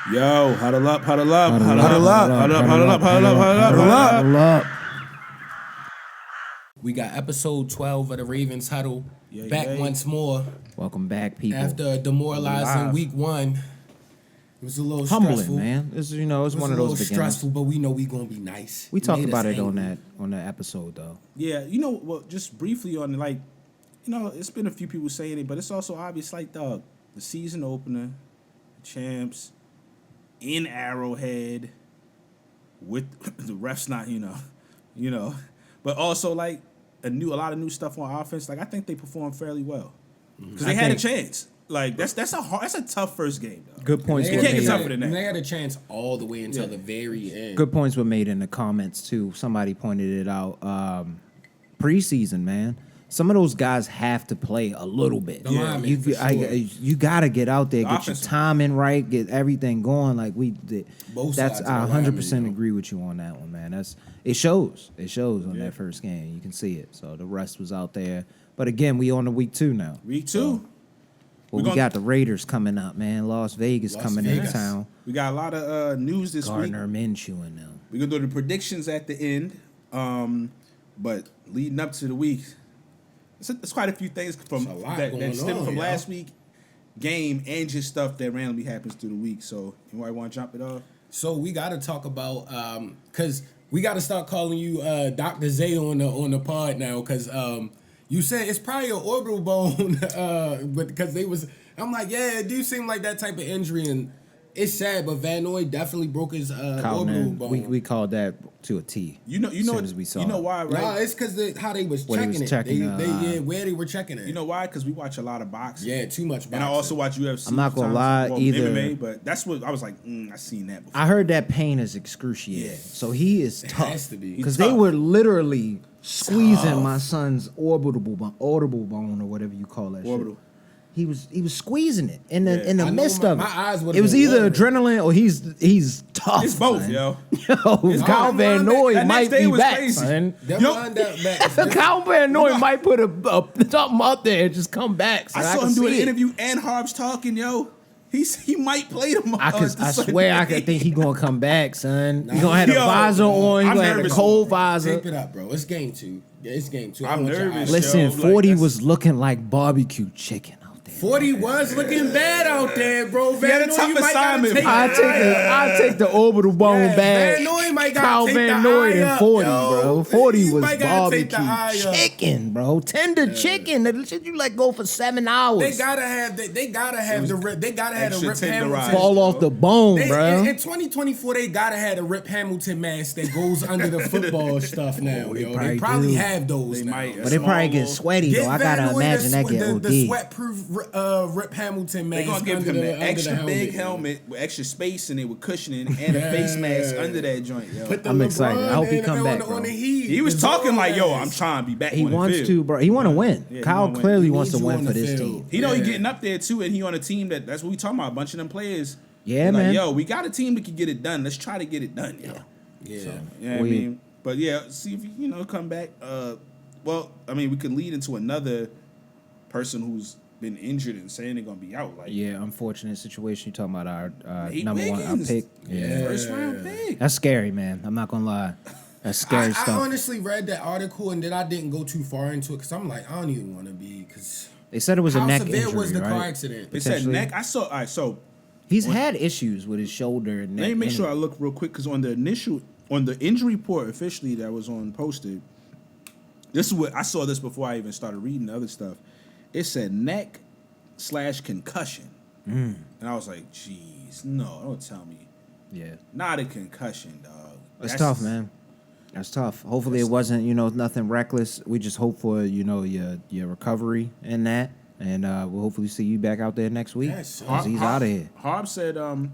Yo, huddle up, huddle up, Huddle huddle up, up, huddle up, huddle up, huddle up, huddle up, huddle up. We got episode 12 of the Ravens Huddle back once more Welcome back, people. after a demoralizing week one. It was a little Humbling, stressful, man. It's it's one of those beginnings. stressful, but we know we gonna be nice. We talked about it angry. on that episode though. Yeah, well, just briefly on it's been a few people saying it, but it's also obvious, like, dog, the season opener, the champs, in Arrowhead, with the refs not, but also like a lot of new stuff on offense. Like, I think they performed fairly well because they had a chance. Like, that's a tough first game, though. Good points. You can't get tougher than that. They had a chance all the way until the very end. Good points were made in the comments too. Somebody pointed it out. Preseason, man. Some of those guys have to play a little bit. You gotta get out there, get your timing right, get everything going like we did. I 100% agree with you on that one, man. It shows on that first game. You can see it. So the rest was out there. But again, we on the week 2 now. Week 2. Well, we got the Raiders coming up, man. Las Vegas coming into town. We got a lot of news this week. Gardner Minshew and them. We're going to do the predictions at the end. But leading up to the week, there's quite a few things that stem from last week game and just stuff that randomly happens through the week. So, anybody want to jump it off? So we got to talk about because we got to start calling you Dr. Zay on the pod now because you said it's probably an orbital bone, but because I'm like, yeah, it do seem like that type of injury, and it's sad, but Van Noy definitely broke his orbital bone. We called that to a T. You know why, right? Nah, it's because how they was checking it. Where they were checking it. You know why? Because we watch a lot of boxing. Yeah, too much boxing. And I also watch UFC. I'm not gonna lie, either. MMA, but that's what I was like. I seen that before. I heard that pain is excruciating. Yeah. So he is tough. It has to be. Because they were literally squeezing my son's orbital bone or whatever you call that orbital. Shit. He was squeezing it in the midst of it. My eyes it was either adrenaline or he's tough. It's both, son. yo. Kyle Van Noy might be back, son. Kyle Van Noy might put something up there and just come back. I saw him do an interview and Harbs talking, yo. He might play tomorrow. I swear I could think he gonna come back, son. He gonna have a visor on. He gonna have a cold visor. Tape it up, bro. It's game 2. Yeah, it's game 2. I'm nervous. Listen, 40 was looking like barbecue chicken. 40 was looking bad out there, bro. Van Noy, you might gotta take I take the orbital bone back. Van Noy might Kyle gotta Van take Noy the and 40, bro. 40 was barbecue barbecue chicken, bro. Tender chicken. The shit you let go for 7 hours. They gotta have the Rip Hamilton fall off the bone, bro. In 2024, they gotta have the Rip Hamilton mask that goes under the football stuff now. They probably have those now. But it probably get sweaty though. I gotta imagine that get OD. The sweat-proof Rip Hamilton mask. They're gonna give him an extra big helmet with extra space in it with cushioning and a face mask under that joint. Yo. I'm excited. I hope he come back, bro. He was talking like, yo, I'm trying to be back. He wants to, bro. He want to win. Yeah, Kyle clearly wants to win for this team. He know he getting up there too, and he on a team that's what we talking about. A bunch of them players. Yeah, man. Like, yo, we got a team that can get it done. Let's try to get it done, yo. Yeah. So, I mean, but yeah, see if you come back. Well, I mean, we could lead into another person who's been injured and saying they're gonna be out. Like, yeah, unfortunate situation. You talking about our number Wiggins. 1 pick? Yeah, first round pick. That's scary, man. I'm not gonna lie. That's scary stuff. I honestly read that article and then I didn't go too far into it because I'm like, I don't even want to be because they said it was a neck injury. How severe was the right? car accident? They said neck. I saw. All right, so he's had issues with his shoulder and neck. Let me make sure I look real quick because on the injury report officially that was posted. This is what I saw this before I even started reading the other stuff. It said neck/concussion. And I was like, geez, no, don't tell me. Yeah. Not a concussion, dog. That's tough, man. That's tough. Hopefully it wasn't, nothing reckless. We just hope for, your recovery in that. And we'll hopefully see you back out there next week. Yes, he's out of here. Harb said, now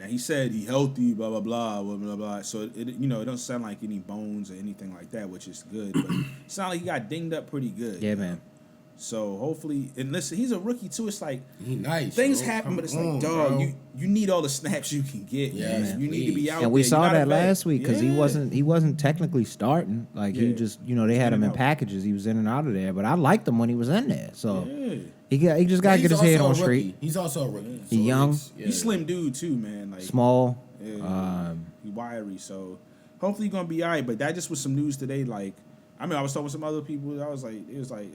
he said he healthy, blah, blah, blah, blah, blah, blah. So, it don't sound like any bones or anything like that, which is good. But it sounded like he got dinged up pretty good. Yeah, man. So hopefully, and listen, he's a rookie too. It's like he nice. Things bro. happen, Come but it's on, like, dog, bro. you need all the snaps you can get. Yeah, Man. You need to be out. And we there. saw that last week because he wasn't technically starting. Like he Yeah. just they had him in packages. He was in and out of there. But I liked him when he was in there. So he just got to get his head on straight. He's also a rookie. He young. He's slim dude too, man. Like Small. he wiry. So hopefully he's gonna be all right. But that just was some news today. Like I mean, I was talking with some other people. I was like, it was like.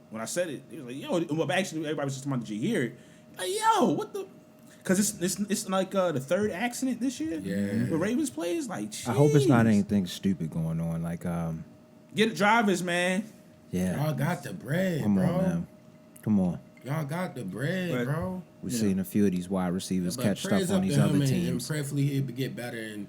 When I said it, it was like, yo, well, actually, everybody was just talking about, did you hear it? Like, yo, what the? Because it's like the third accident this year. Yeah. With Ravens players, like, geez. I hope it's not anything stupid going on. Like, Get drivers, man. Yeah. Y'all got the bread, Come bro. on, man. Come on. Y'all got the bread, bro. We're seeing a few of these wide receivers But catch praise stuff on up these to him other and teams. prayerfully he'd get better and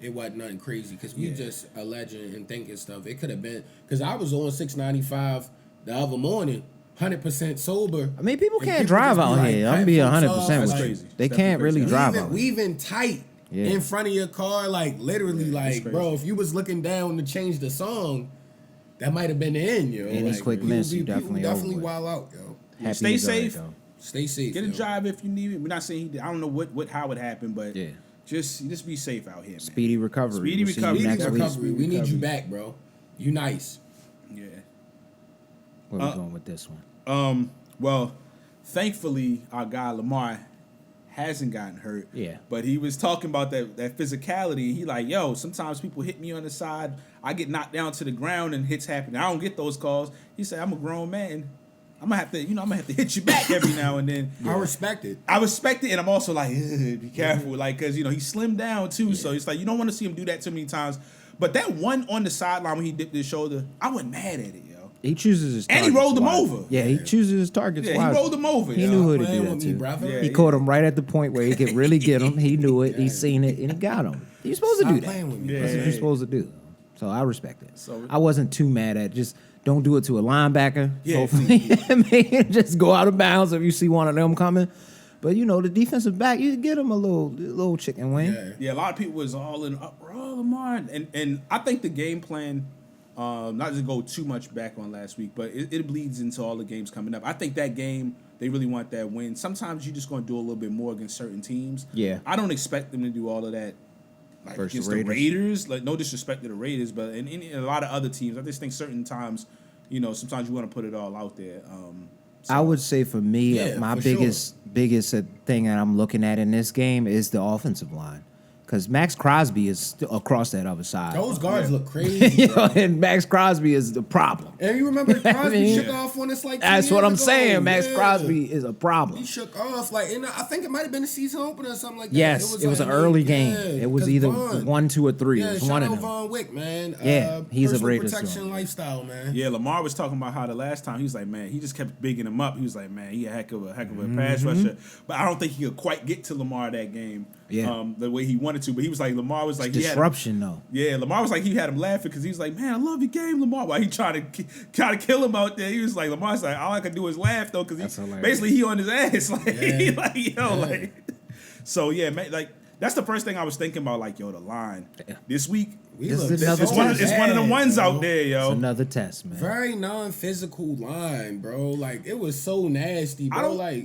it wasn't nothing crazy because we just alleging and thinking stuff. It could have been because I was on 695 the other morning, 100% sober. I mean, people And can't people drive just be out like, here. I'm being "Pat 100% folks with off," you. like, crazy. They It's can't really definitely drive Weaving, out here. weaving tight in front of your car, like literally, like crazy. bro, if you was looking down to change the song, that might have been the end, yo. Any like, quick miss, you definitely over with. wild out, yo. Happy Stay he's all right, safe. though. Stay safe. Get a yo. drive if you need it. We're not saying he did. I don't know how it happened, but just be safe out here, man. Speedy recovery. Speedy We'll see you recovery. next Speedy week. recovery. We need you back, bro. You nice. Yeah. Where we going with this one? Well, thankfully, our guy Lamar hasn't gotten hurt. Yeah. But he was talking about that physicality. He like, yo, sometimes people hit me on the side. I get knocked down to the ground and hits happen. I don't get those calls. He said, I'm a grown man. I'm gonna have to hit you back every now and then. I respect it. I respect it, and I'm also like, be careful, like, because he slimmed down too, so it's like you don't want to see him do that too many times. But that one on the sideline when he dipped his shoulder, I wasn't mad at it, yo. He chooses his And targets he rolled him wisely. over. Yeah, he chooses his targets Yeah, he wisely. rolled him over. He yo. knew who to Playing do that with me, to. brother. Yeah. He caught him right at the point where he could really get him. He knew it. He seen it, and he got him. You're supposed to Stop do that. playing with me. That's what you're supposed to do. So I respect it. So- I wasn't too mad at it. Just don't do it to a linebacker. Yeah. Hopefully, man, just go out of bounds if you see one of them coming. But the defensive back, you get him a little chicken wing. Yeah. Yeah, a lot of people was all in Lamar, and I think the game plan, not to go too much back on last week, but it bleeds into all the games coming up. I think that game they really want that win. Sometimes you're just going to do a little bit more against certain teams. Yeah. I don't expect them to do all of that. Like Versus against the Raiders, like no disrespect to the Raiders, but in a lot of other teams, I just think certain times, sometimes you want to put it all out there. I would say for me, my for biggest thing that I'm looking at in this game is the offensive line. Because Max Crosby is across that other side. Those guards look crazy. And Max Crosby is the problem. And you remember Crosby mean, shook off on us like 2 That's what years I'm ago. saying. Max Yeah. Crosby is a problem. He shook off and I think it might have been a season opener or something like that. Yes, it was an early game. Yeah, It was 'cause either Vaughn. 1, 2, or 3. Yeah, It was shout one of out them. Von Wick, man. Yeah, he's a personal Raiders protection zone. lifestyle, man. Yeah, Lamar was talking about how the last time he was like, man, he just kept bigging him up. He was like, man, he a heck of a pass rusher. But I don't think he could quite get to Lamar that game. Yeah. The way he wanted to. But he was like, Lamar was like, Disruption, though. Yeah, Lamar was like, he had him laughing because he was like, man, I love your game, Lamar. While he tried to kill him out there, he was like, Lamar's like, all I could do is laugh though, because basically he on his ass, like, So yeah, man, like that's the first thing I was thinking about, like, yo, the line this week. It's one of the ones out there, yo. It's another test, man. Very non-physical line, bro. Like it was so nasty, bro.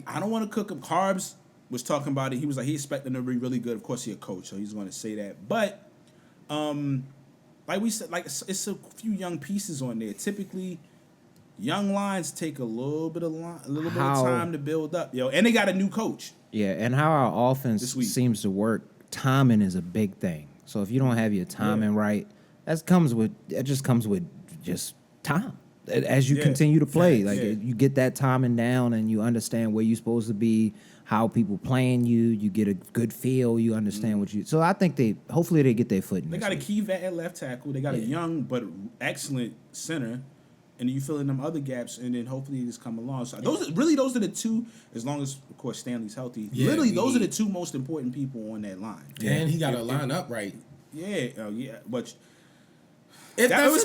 I don't want to cook him. Carbs was talking about it. He was like, he expecting to be really good. Of course, he's a coach, so he's going to say that. But, like we said, like it's a few young pieces on there. Typically, young lines take a little bit of time to build up, yo. And they got a new coach. Yeah, and how our offense seems to work, timing is a big thing. So if you don't have your timing right, that just comes with just time. As you continue to play, you get that timing down and you understand where you're supposed to be, how people playing you get a good feel, you understand what you. So I think hopefully they get their foot in. They got a key vet at left tackle. They got a young but excellent center, and you fill in them other gaps, and then hopefully they just come along. So those are the two. As long as of course Stanley's healthy, those are the two most important people on that line. And he got to line up right. Yeah, but. If that's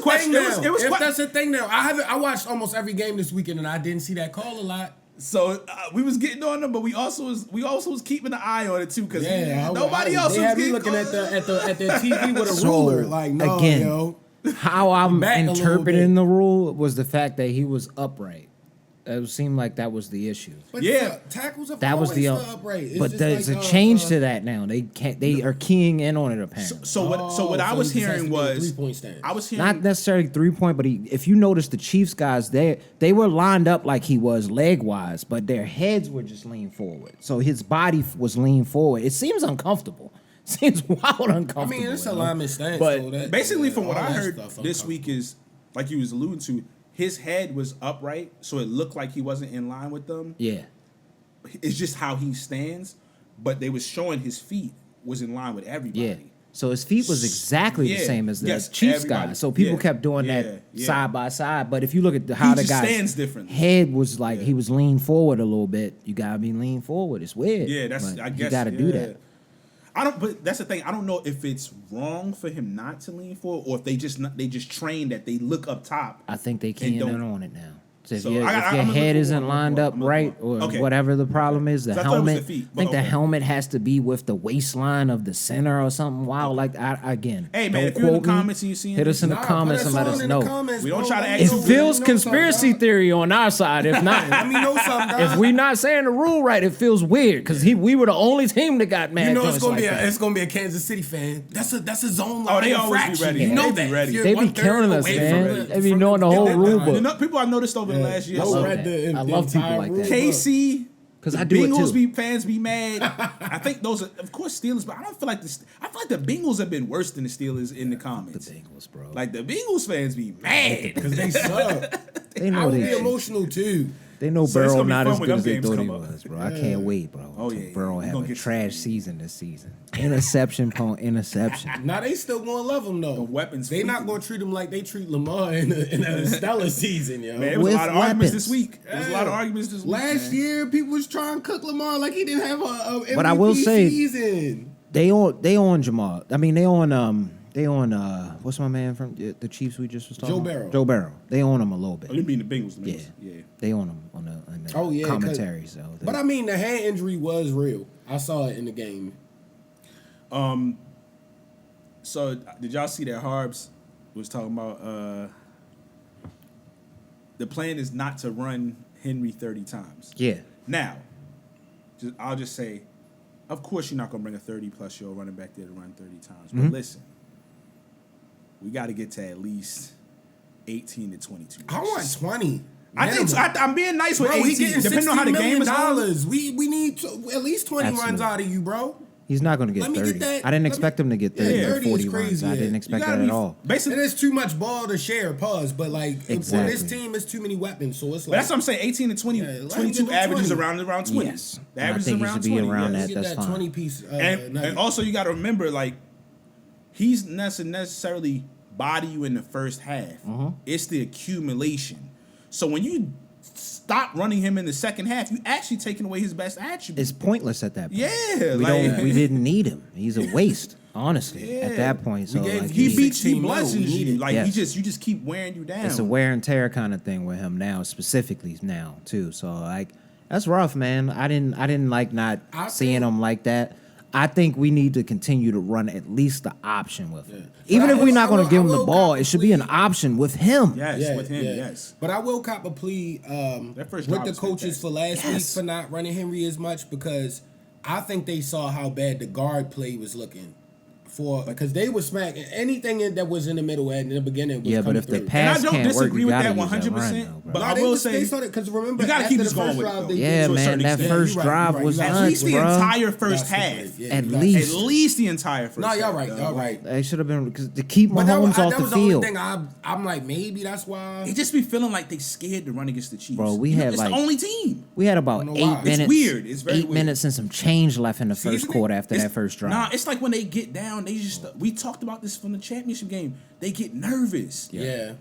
the thing now, It I watched almost every game this weekend and I didn't see that call a lot. So we was getting on them, but we also was keeping an eye on it too, because nobody else was had me looking at the TV with a ruler. Like, no, again, yo. how I'm Back a little interpreting bit. the rule was the fact that he was upright. It seemed like that was the issue. But Yeah. tackles are That was always the upright. It's but just there's like, a change to that now. They are keying in on it apparently. So what I was hearing was 3-point stance. I was hearing Not necessarily 3-point, but if you notice the Chiefs guys, they were lined up like he was leg wise, but their heads were just leaned forward. So his body was leaned forward. It seems uncomfortable. Seems wild uncomfortable. I mean, it's alignment stance. But so that, basically from what all I that heard stuff this week is like you was alluding to, his head was upright, so it looked like he wasn't in line with them. Yeah. It's just how he stands, but they was showing his feet was in line with everybody. Yeah. So his feet was exactly the Yeah. same as the Yes, Chiefs everybody. guy. So people Yeah. kept doing Yeah. that Yeah. side by side. But if you look at how the just guy stands differently. head was like he was leaned forward a little bit. You gotta be leaned forward. It's weird. Yeah, that's But I guess you gotta do that. But that's the thing. I don't know if it's wrong for him not to lean forward, or if they just train that they look up top. I think they keying don't- in on it now. So if, So your, I- if I'm your gonna head look isn't forward, I'm lined gonna up look right, forward. or Okay. whatever the problem is, the So I thought it was the helmet. feet, I think but the okay. helmet has to be with the waistline of the center or something wild like that. Again, Hey, man, don't if you're in the quote me. comments and you see hit us in the comments and let us know. We don't try to act It so feels conspiracy theory on our side. If not, Let me know something, guys. if we not saying the rule right, it feels weird because we were the only team that got mad. You know joints like that. it's gonna be a Kansas City fan. That's a zone line. Oh, they always be infraction. ready. You know They be that. ready. You're They be 1/3 killing us, away man. from They be knowing the whole rule book. You know, people I noticed over the last year. I love So that. I love people like that. KC, 'Cause the I do it Bengals too. fans be mad. I think those are, of course, Steelers, but I don't feel like this. I feel like the Bengals have been worse than the Steelers in the comments. The Bengals, bro. Like the Bengals fans be mad because they suck. They I know would they be shit. emotional too. They know So it's Burrow gonna be not fun as when good them as they games thought he come up. was, bro. I can't wait, bro. Oh, Till yeah, Burrow we have gonna a get trash season this season. Interception upon interception. Now they still gonna love him though. The weapons They not freaking. gonna treat him like they treat Lamar in a stellar season, yo. Man, there was With a lot of arguments weapons. this week. There was a lot of arguments this week. Last man. year, people was trying to cook Lamar like he didn't have a MVP But I will say- season. They on Jamal. I mean, they on what's my man from the Chiefs we just was talking Joe about? Burrow. Joe Barrow. They on him a little bit. Oh, you mean the Bengals? Yeah. Yeah. They on him on the Oh, yeah, 'cause- commentary. So But I mean, the hand injury was real. I saw it in the game. So did y'all see that Harbs was talking about the plan is not to run Henry 30 times. yeah, Now, I'll just say, of course you're not gonna bring a 30-plus-year-old running back there to run 30 times. But listen, we got to get to at least 18 to 22. I want 20. I think so. I'm being nice with Bro, he 18, getting depending on how the game is going. $60 million. We need at least 20 runs Absolutely. out of you, bro. he's not going to get Let me 30. get that- I didn't let expect me- him to get Yeah, 30 or 30 is 40 runs. crazy, I yeah. didn't You expect gotta that be at all. basically. And it's too much ball to share, pause. But like Exactly. for this team, it's too many weapons. So it's But like that's what I'm saying. 18 to 20, Yeah, let him 22 get averages 20. around 20. Yes. The And I average think is he around should be 20. around yes. that. get That's that fine. 20 piece. And also you got to remember, like, he's necessarily body you in the first half. It's the accumulation. So when you stop running him in the second half, you actually taking away his best attribute. It's pointless at that point. Yeah, We didn't need him. He's a waste, honestly, at that point. So gave- like, he He's beats 16 you, bludgeons mil, we need you. it. Like Yes. you just keep wearing you down. it's a wear and tear kind of thing with him now, specifically now too. So like that's rough, man. I didn't like not I seeing feel- him like that. I think we need to continue to run at least the option with him. Yeah. Even But if I we're not will- going to give him I the will ball, it should be an completely- option with him. Yes, with him, yes. But I will cop a plea first with drive the was coaches fantastic. for last week Yes. for not running Henry as much because I think they saw how bad the guard play was looking. Because they were smacking anything that was in the middle in the beginning. Was Yeah, but coming if the through. pass And I don't can't work, disagree you with gotta that use that 100%, run, though, bro. but No, I they will was- say they started because remember you gotta after keep the us going first with it, drive though. they Yeah, to a man, certain that extent. first you're drive you're was You at got- least the bruh. entire first That's the half. play. Yeah, At you got- least. At least the entire first No, half. y'all right. dog. Y'all right. They should have been because to keep But that Mahomes was, off that the was the only field. thing I'm like maybe that's why. They just be feeling like they scared to run against the Chiefs. Bro, we had, it's like- the only team. We had about know 8 why. It's minutes. weird. It's very 8 weird. minutes and some change left in the first Seasoning? quarter after It's- that first drive. Nah, it's like when they get down, they just we talked about this from the championship game. They get nervous. Yeah,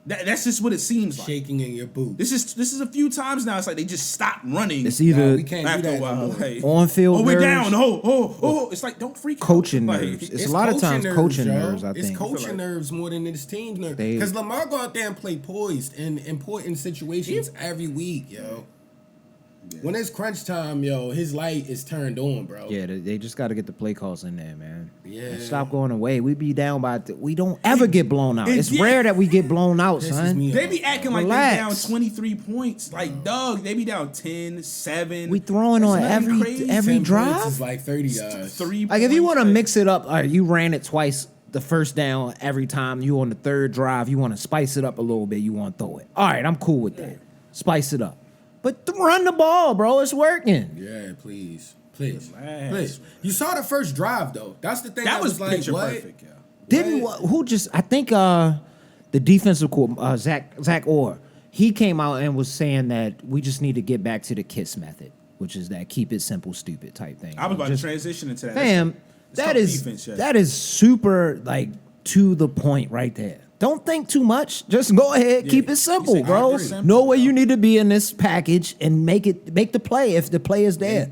That's just what it seems like. shaking in your boot. This is a few times now. It's like they just stop running. It's either we can't do after that a while. no more. Like, on-field oh, we're nerves, down. Oh. It's like don't freak out. coaching Like, nerves. It's a lot of times nerves, coaching yo. nerves, I It's think. coaching nerves more than it's team nerves. They- Because Lamar go out there and play poised in important situations every week, yo. When it's crunch time, yo, his light is turned on, bro. Yeah, they just got to get the play calls in there, man. Yeah. And stop going away. We be down by. We don't ever get blown out. It's rare that we get blown out, son. They be acting like they down 23 points. Like, dog, they be down 10, 7. We throwing on every drive. Is like 30 yards. 3 Like, if you want to mix it up, you ran it twice the first down every time. You on the third drive, you want to spice it up a little bit. You want to throw it. All right, I'm cool with that. Spice it up. But run the ball, bro. It's working. Yeah, please. Please. You saw the first drive, though. That's the thing. That was like, picture what? perfect, yeah. I think the defensive coordinator, Zach Orr, he came out and was saying that we just need to get back to the KISS method, which is that keep it simple, stupid type thing. I was about to transition into that. Fam, that is super, like, to the point right there. Don't think too much. Just go ahead, keep it simple, bro. Know where you need to be in this package and make the play if the play is there.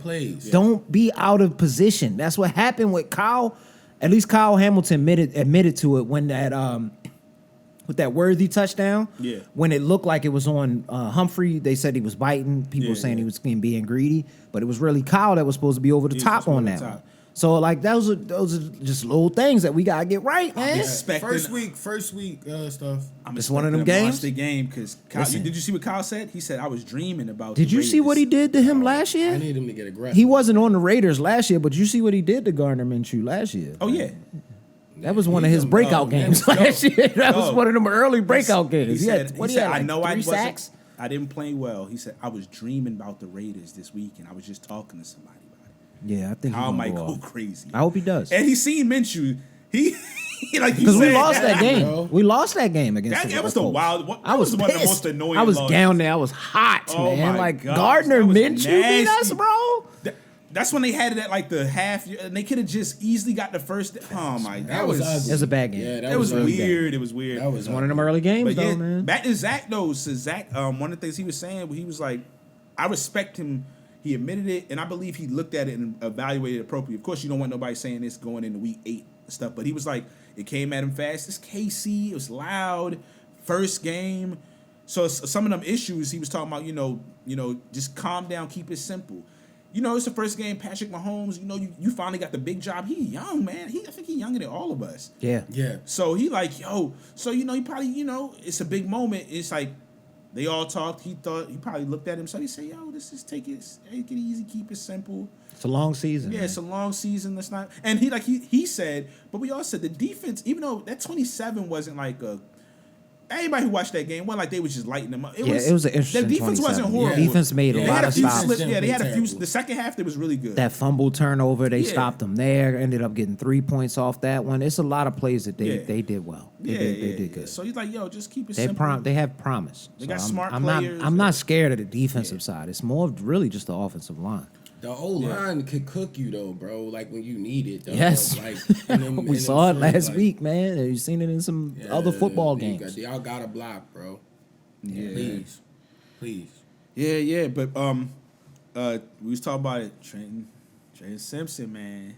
Don't be out of position. That's what happened with Kyle. At least Kyle Hamilton admitted to it when that with that Worthy touchdown. Yeah. When it looked like it was on Humphrey, they said he was biting. People saying he was being greedy, but it was really Kyle that was supposed to be over the top on that one. So, like, those are just little things that we gotta get right, man. First week stuff. It's one of them games. The game because did you see what Kyle said? He said I was dreaming about. Did you see what he did to him last year? I need him to get aggressive. He wasn't on the Raiders last year, but you see what he did to Gardner Minshew last year. Oh yeah, that was one of his breakout games last year. That was one of them early breakout games. He said, I know I wasn't. I didn't play well. He said I was dreaming about the Raiders this week, and I was just talking to somebody. Yeah, I think Kyle might go crazy. I hope he does. And he seen Minshew. He like because we lost that game. Bro. We lost that game against. That was the wild. I was one of the most annoying. I was down there. I was hot, man. Like gosh, Gardner Minshew beat us, bro. That's when they had it at like the half, and they could have just easily got the first. Oh my, that was ugly. It was a bad game. Yeah, that was weird. It was weird. That was one of them early games, though, man. Back to Zach though. So Zach, one of the things he was saying, he was like, I respect him. He admitted it, and I believe he looked at it and evaluated it appropriately. Of course, you don't want nobody saying this going into week 8 and stuff, but he was like, it came at him fast. It's KC. It was loud. First game. So some of them issues he was talking about, just calm down, keep it simple. It's the first game. Patrick Mahomes, you finally got the big job. He young, man. I think he younger than all of us. Yeah. Yeah. So he like, he probably, it's a big moment. It's like, they all talked. He probably looked at him. So he said, take it easy, keep it simple. It's a long season. Yeah, man. It's a long season. Let's not. And he said, but we all said the defense, even though that 27 wasn't like a. Anybody who watched that game, like they was just lighting them up. It was an interesting. The defense wasn't horrible. Yeah. Defense made a lot of stops. They had a few. The second half, it was really good. That fumble turnover, they stopped them there. Ended up getting 3 points off that one. It's a lot of plays that they did well. They did good. So he's like, just keep it simple. They have promise. They got smart players. I'm not scared of the defensive side. It's more of really just the offensive line. The O-line could cook you, though, bro, like when you need it. Though. Yes. We saw it last week, man. You've seen it in some other football games. Y'all got to block, bro. Yeah. Please. Yeah, but we was talking about it. Trenton Simpson, man.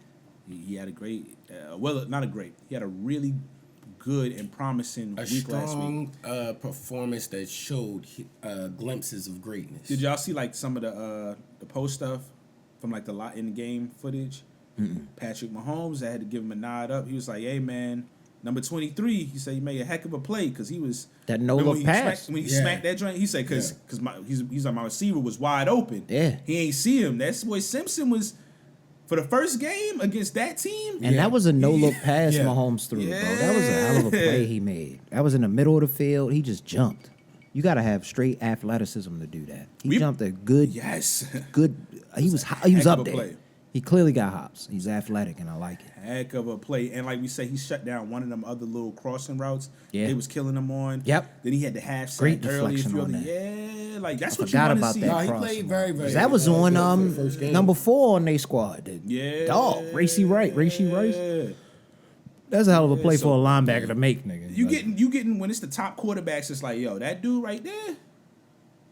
He had a great, he had a really good and promising week last week. A strong performance that showed glimpses of greatness. Did y'all see like some of the post stuff from like the lot in the game footage? Patrick Mahomes, I had to give him a nod up. He was like, "Hey man, number 23." He said he made a heck of a play because he was that no look pass when he smacked that joint. He said because he's like my receiver was wide open. Yeah, he ain't see him. That's boy Simpson was. For the first game against that team. And that was a no-look pass Mahomes threw, bro. That was a hell of a play he made. That was in the middle of the field. He just jumped. You got to have straight athleticism to do that. He jumped a good. Yes. Good. He was up there. Play. He clearly got hops. He's athletic, and I like it. Heck of a play. And like we say, he shut down one of them other little crossing routes. Yeah. They was killing them on. Yep. Then he had the half sack great deflection on that. Yeah, like that's what you want to see. No, he played very, very that was on number 4 on their squad. Dog, Racy Rice. That's a hell of a play for a linebacker to make, nigga. You getting when it's the top quarterbacks, it's like, yo, that dude right there.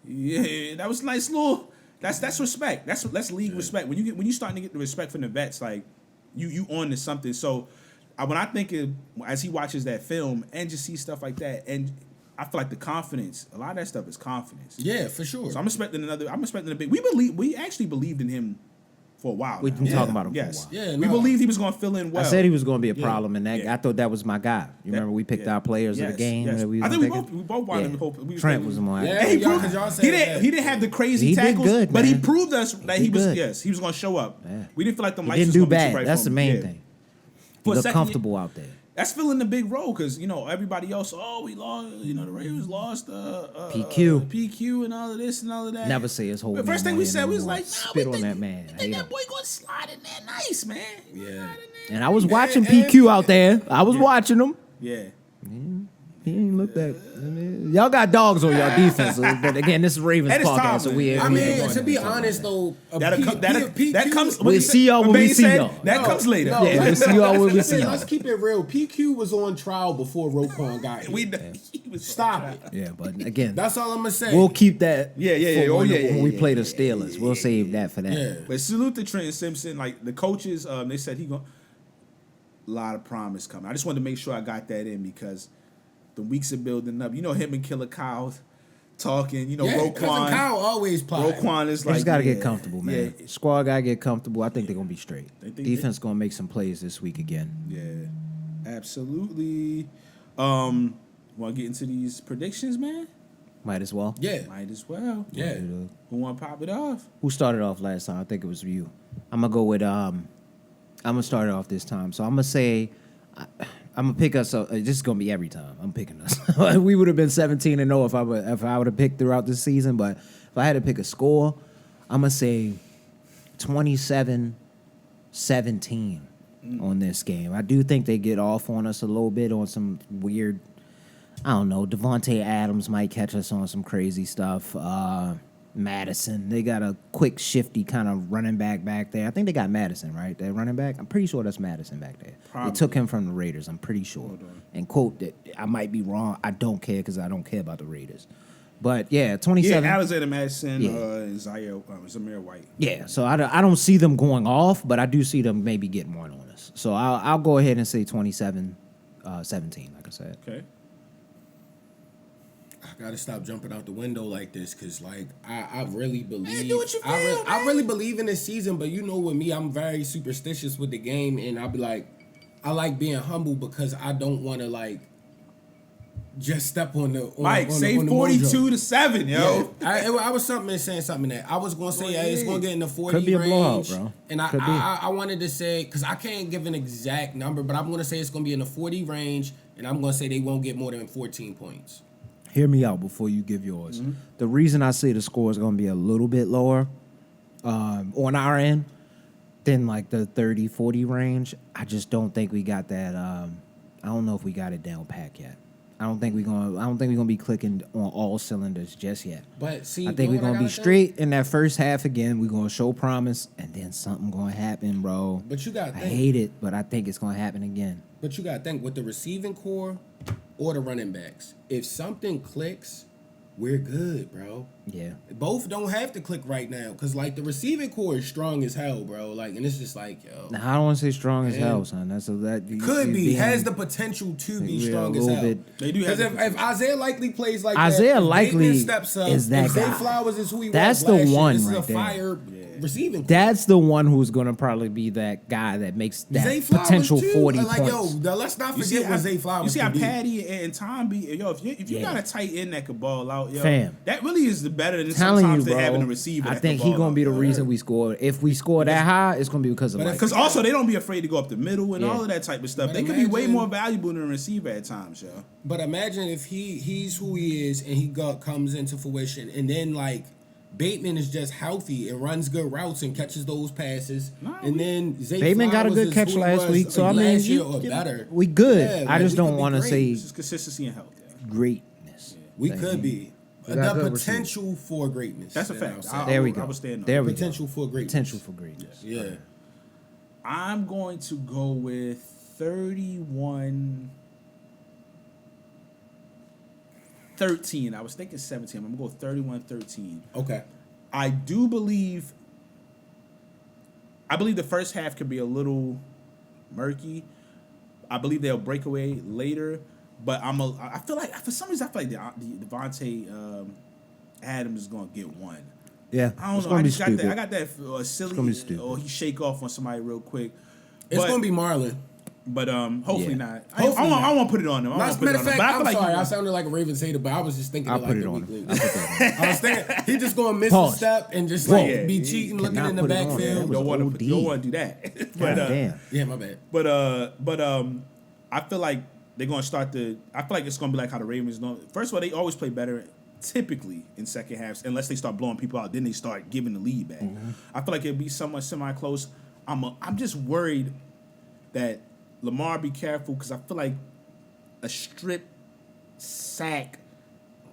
Yeah, that was a nice little. That's respect. That's league respect. When you starting to get the respect from the vets, like you on to something. So when I think of, as he watches that film and just see stuff like that, and I feel like the confidence, a lot of that stuff is confidence. Yeah, for sure. So I'm expecting a big. We actually believed in him for a while. We've been talking about him for a while. Yeah, we believed he was going to fill in well. I said he was going to be a problem, and I thought that was my guy. You remember we picked our players of the game. Yes. That I think we both wanted to hope. Trent was the one. Yeah, he he didn't have the crazy tackles, good, but he man. proved us that he was going to show up. Yeah. We didn't feel like the He lights didn't was do gonna be too bad. bright That's for the him. main Yeah. thing. For He a looked second, comfortable out there. That's filling the big role because everybody else. Oh, we lost. The Ravens lost. PQ and all of this and all of that. Never say his whole. The first thing we said was like, spit on that man. We think that boy gonna slide in there nice, man. Yeah. And I was watching PQ out there. I was watching him. Yeah. He ain't looked that. Y'all got dogs on y'all defense, but again, this is Ravens That is podcast, time, so man. we. I mean, to be honest though, That comes. We'll see y'all when we see y'all. That comes later. No, Yeah, we'll see y'all when we see y'all. Let's keep it real. PQ was on trial before Roquan got here. Stop it. Yeah, but again, That's all I'm gonna say. we'll keep that. Yeah. for When when we play the Steelers, we'll save that for that. Yeah. But salute to Trent Simpson. Like the coaches, they said he going a lot of promise coming. I just wanted to make sure I got that in because the weeks are building up. Him and Killer Kyle talking. Cousin Kyle always plotting. Roquan is They like just got to get comfortable, man. Yeah, Squad got to get comfortable. I think they're going to be straight. think Defense going to make some plays this week again. yeah, absolutely. Want to get into these predictions, man? Might as well. Yeah. Might as well. Yeah. Who want to pop it off? Who started off last time? I think it was you. I'm going to go with, I'm going to start it off this time. So I'm going to say, I'm going to pick us up. This is going to be every time. I'm picking us. We would have been 17-0 if I would have picked throughout the season. But if I had to pick a score, I'm going to say 27-17 on this game. I do think they get off on us a little bit on some weird, I don't know, Devontae Adams might catch us on some crazy stuff. Madison, they got a quick, shifty kind of running back there. I think they got Madison, right? That running back. I'm pretty sure that's Madison back there. Probably. They took him from the Raiders. I'm pretty sure. And quote that I might be wrong. I don't care because I don't care about the Raiders. But yeah, 27. Yeah, Alexander Madison, Yeah. and Zamir White. Yeah, so I don't see them going off, but I do see them maybe getting one on us. So I'll go ahead and say 27-17, like I said. Okay. I gotta stop jumping out the window like this because, like, I really believe. do what you feel, I really believe in this season, but with me, I'm very superstitious with the game, and I'll be like, I like being humble because I don't want to like just step on the. Mike, on say the 42-7, yo. Yeah. I was saying something that I was gonna say it's gonna get in the 40 Could be a range, blowout, bro. and I wanted to say because I can't give an exact number, but I'm gonna say it's gonna be in the 40 range, and I'm gonna say they won't get more than 14 points. Hear me out before you give yours. The reason I say the score is going to be a little bit lower on our end than like the 30-40 range, I just don't think we got that. I don't know if we got it down pat yet. I don't think we're gonna be clicking on all cylinders just yet. But see, I think we're gonna be straight in that first half again. We're gonna show promise, and then something gonna happen, bro. But you got. I hate it, but I think it's gonna happen again. But you got to think with the receiving core or the running backs. If something clicks, we're good, bro. Yeah. Both don't have to click right now because, like, the receiving core is strong as hell, bro. Like, and it's just like, yo. Now, I don't want to say strong as Man. hell, son. Could be. Has the potential to be strong as hell. They do have Because if Isaiah Likely plays like Isaiah that, Likely Bateman steps up, is that if Zay guy. Flowers is who he That's was last the year, one this right is a there. fire receiving core. That's the one who's gonna probably be that guy that makes that Zay Flowers potential too. 40 like, points. Yo, let's not You forget what Zay Flowers You see how can be. Patty and Tom be, yo, if you Yeah. got a tight end that could ball out, yo, Fam. that really is the better than Telling sometimes you, they bro. having a receiver. I that think can he ball gonna out, be the yo. reason we score. If we score that high, it's gonna be because of But like. Because also they don't be afraid to go up the middle and Yeah. all of that type of stuff. But They could be way imagine- more valuable than a receiver at times, yo. But imagine if he's who he is and he comes into fruition, and then like Bateman is just healthy and runs good routes and catches those passes, and then Zay Bateman got a Flowers good is catch who he last was week, so I mean, last year or better. we good. Yeah, I like, just we don't could be want to great. say It's just consistency and health. Yeah. greatness. We Like, could be We got the good potential for greatness. That's a that I'll fact. say. There we go. I will stand on There that. we Potential go. for greatness. Potential for greatness. Yeah. I'm going to go with 31-13. I was thinking 17. I'm going to go 31-13. Okay. I believe the first half could be a little murky. I believe they'll break away later, But I feel like for some reason I feel like the Devontae Adams is gonna get one. Yeah, I don't know. I got that silly or he shake off on somebody real quick. It's gonna be Marlon. But hopefully not. I won't put it on him. Matter of fact, I'm sorry. I sounded like a Ravens hater, but I was just thinking. I'll put it on him. I was thinking he just gonna miss a step and just be cheating, looking in the backfield. Don't want to do that. But damn. Yeah, my bad. But I feel like they're gonna start I feel like it's gonna be like how the Ravens know. First of all, they always play better typically in second halves, unless they start blowing people out. Then they start giving the lead back. Mm-hmm. I feel like it'll be somewhat semi-close. I'm just worried that Lamar be careful because I feel like a strip sack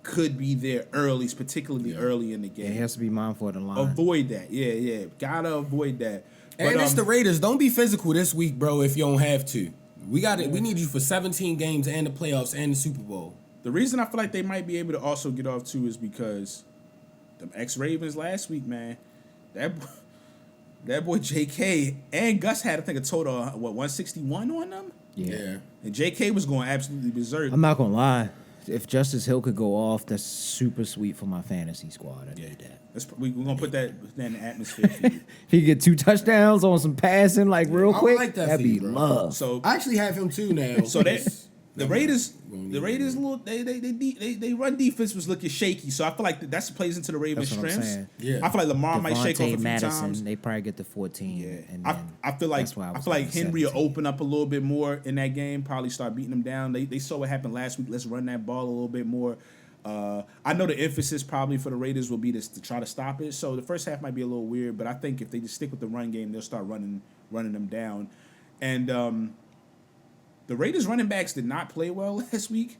could be there early, particularly early in the game. Yeah, he has to be mindful of the line. Avoid that. Yeah. Gotta avoid that. And it's the Raiders. Don't be physical this week, bro, if you don't have to. We need you for 17 games and the playoffs and the Super Bowl. The reason I feel like they might be able to also get off too is because them ex-Ravens last week, man, that boy J.K. and Gus had, I think, a total of, 161 on them? Yeah. And J.K. was going absolutely berserk. I'm not going to lie. If Justice Hill could go off, that's super sweet for my fantasy squad. I need that. We're going to put that in the atmosphere for you. If he get 2 touchdowns on some passing, real quick, like that'd be love. So I actually have him too now. So the Raiders, they run defense was looking shaky. So I feel like that plays into the Ravens' strengths. Yeah, I feel like Lamar might shake off a few times. They probably get to 14. Yeah, and I feel like Henry will open up a little bit more in that game. Probably start beating them down. They saw what happened last week. Let's run that ball a little bit more. I know the emphasis probably for the Raiders will be to try to stop it. So the first half might be a little weird, but I think if they just stick with the run game, they'll start running them down. And the Raiders running backs did not play well last week.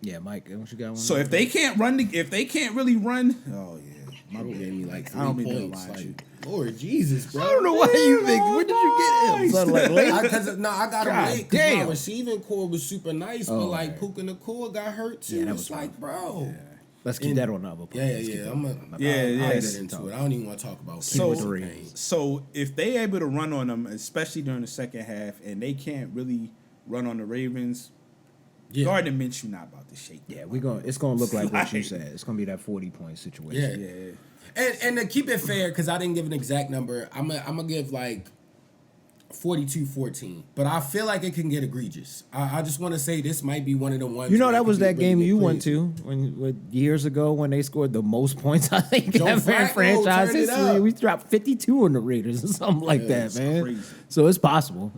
Yeah, Mike, don't you got one? So if they can't really run, oh yeah, my boy gave me like 3 I don't mean points. to lie. Lord Jesus, bro. I don't know why you think. Where did you get him? So I got him late because my receiving core was super nice, but Puka Nacua got hurt too. Yeah, it's bro. Yeah. Let's keep that on the other part. Yeah. I'll get into it. I don't even want to talk about So if they able to run on them, especially during the second half, and they can't really run on the Ravens, Gardner Minshew not about to shake. Yeah, it's gonna look like what you said. It's gonna be that 40-point situation. Yeah. And to keep it fair, because I didn't give an exact number, I'm gonna give 42-14. But I feel like it can get egregious. I just want to say this might be one of the ones. You know, that was that game you went to years ago when they scored the most points, I think, ever in franchise history. We dropped 52 on the Raiders or something like that, man. Crazy. So it's possible.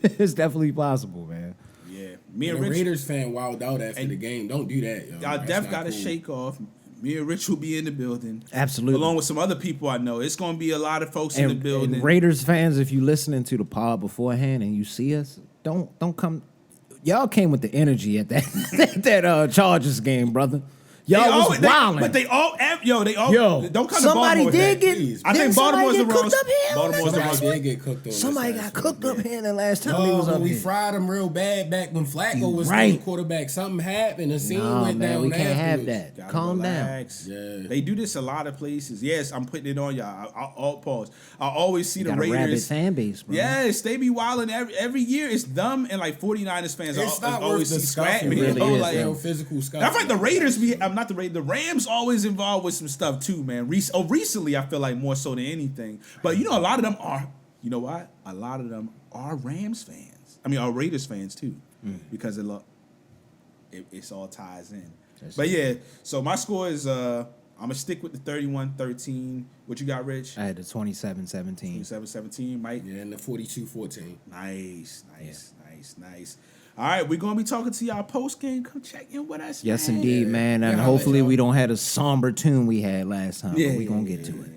It's definitely possible, man. Yeah. Me and Rich, Raiders fan wilded out after the game. Don't do that, yo. Y'all def got to shake off. Me and Rich will be in the building. Absolutely. Along with some other people I know. It's going to be a lot of folks in the building. And Raiders fans, if you listening to the pod beforehand and you see us, don't come. Y'all came with the energy at that Chargers game, brother. Y'all was wilding. But they all don't come to Baltimore. I think Baltimore's the wrong. Baltimore's did get cooked on. Somebody got cooked up here the last time he was up here. We fried him real bad back when Flacco was the quarterback. Something happened. The scene went down. We can't have that. Calm down. Yeah. They do this a lot of places. Yes, I'm putting it on y'all. I'll pause. I always see the Raiders. Rabid fan base, bro. Yes, they be wilding every year. It's them and 49ers fans. It's not always see scratch me. Really physical stuff. That's like the Raiders be. Not the Raiders. The Rams always involved with some stuff too, man. Recently, I feel like more so than anything. But a lot of them are. You know what? A lot of them are Rams fans. I mean, are Raiders fans too, because it's all ties in. But yeah, so my score is I'm gonna stick with the 31-13. What you got, Rich? I had the 27-17. 27-17, Mike. Yeah, and the 42-14. Nice. All right, we're going to be talking to y'all post-game. Come check in with us, Yes, indeed, man. And hopefully we don't have a somber tune we had last time. But we're going to get to it.